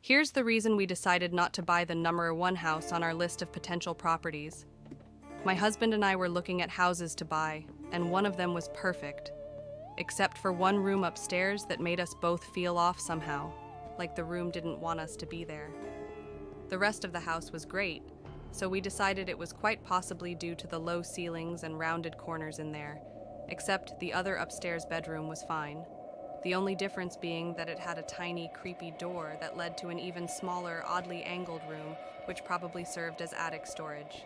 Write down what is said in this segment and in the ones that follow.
Here's the reason we decided not to buy the number one house on our list of potential properties. My husband and I were looking at houses to buy, and one of them was perfect, except for one room upstairs that made us both feel off somehow, like the room didn't want us to be there. The rest of the house was great, so we decided it was quite possibly due to the low ceilings and rounded corners in there, except the other upstairs bedroom was fine. The only difference being that it had a tiny, creepy door that led to an even smaller, oddly angled room, which probably served as attic storage.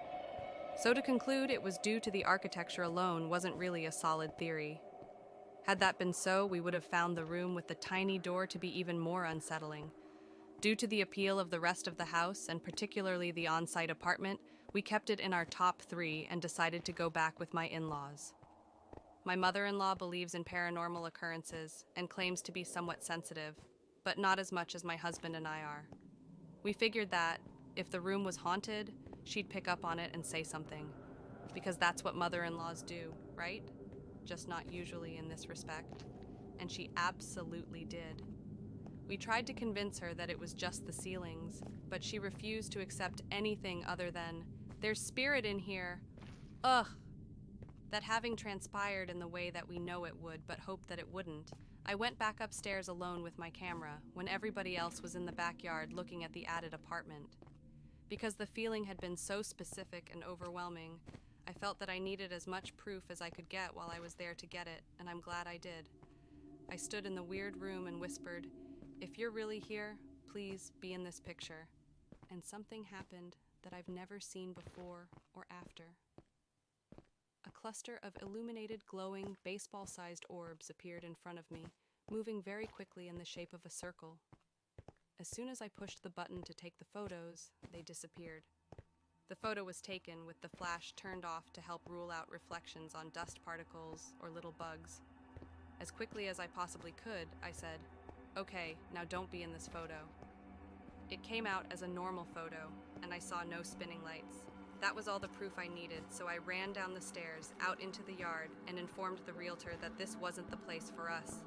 So to conclude, it was due to the architecture alone wasn't really a solid theory. Had that been so, we would have found the room with the tiny door to be even more unsettling. Due to the appeal of the rest of the house, and particularly the on-site apartment, we kept it in our top 3 and decided to go back with my in-laws. My mother-in-law believes in paranormal occurrences and claims to be somewhat sensitive, but not as much as my husband and I are. We figured that, if the room was haunted, she'd pick up on it and say something. Because that's what mother-in-laws do, right? Just not usually in this respect. And she absolutely did. We tried to convince her that it was just the ceilings, but she refused to accept anything other than, "There's spirit in here. Ugh." That having transpired in the way that we know it would, but hoped that it wouldn't, I went back upstairs alone with my camera when everybody else was in the backyard looking at the added apartment. Because the feeling had been so specific and overwhelming, I felt that I needed as much proof as I could get while I was there to get it, and I'm glad I did. I stood in the weird room and whispered, "If you're really here, please be in this picture." And something happened that I've never seen before or after. A cluster of illuminated, glowing, baseball-sized orbs appeared in front of me, moving very quickly in the shape of a circle. As soon as I pushed the button to take the photos, they disappeared. The photo was taken with the flash turned off to help rule out reflections on dust particles or little bugs. As quickly as I possibly could, I said, "Okay, now don't be in this photo." It came out as a normal photo, and I saw no spinning lights. That was all the proof I needed, so I ran down the stairs, out into the yard, and informed the realtor that this wasn't the place for us.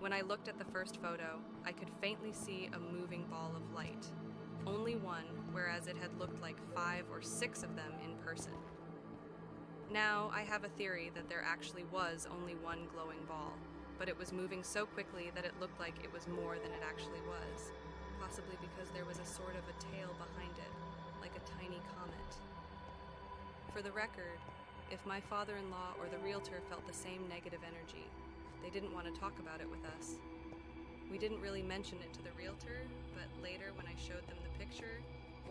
When I looked at the first photo, I could faintly see a moving ball of light. Only one, whereas it had looked like 5 or 6 of them in person. Now, I have a theory that there actually was only one glowing ball, but it was moving so quickly that it looked like it was more than it actually was, possibly because there was a sort of a tail behind it, like a tiny comet. For the record, if my father-in-law or the realtor felt the same negative energy, they didn't want to talk about it with us. We didn't really mention it to the realtor, but later when I showed them the picture,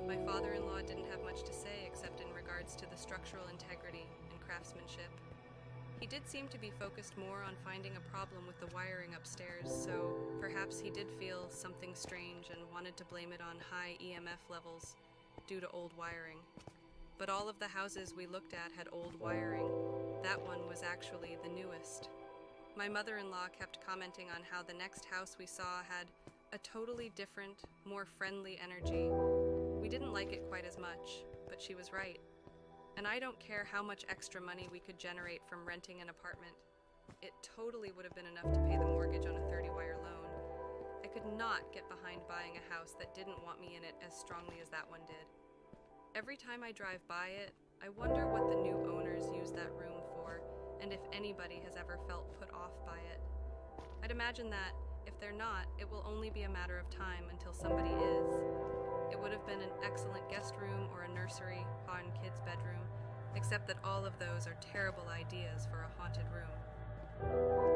my father-in-law didn't have much to say except in regards to the structural integrity and craftsmanship. He did seem to be focused more on finding a problem with the wiring upstairs, so perhaps he did feel something strange and wanted to blame it on high EMF levels due to old wiring. But all of the houses we looked at had old wiring. That one was actually the newest. My mother-in-law kept commenting on how the next house we saw had a totally different, more friendly energy. We didn't like it quite as much, but she was right. And I don't care how much extra money we could generate from renting an apartment. It totally would have been enough to pay the mortgage on a 30-wire loan. I could not get behind buying a house that didn't want me in it as strongly as that one did. Every time I drive by it, I wonder what the new owners use that room for, and if anybody has ever felt put off by it. I'd imagine that, if they're not, it will only be a matter of time until somebody is. It would have been an excellent guest room or a nursery, haunted kid's bedroom, except that all of those are terrible ideas for a haunted room.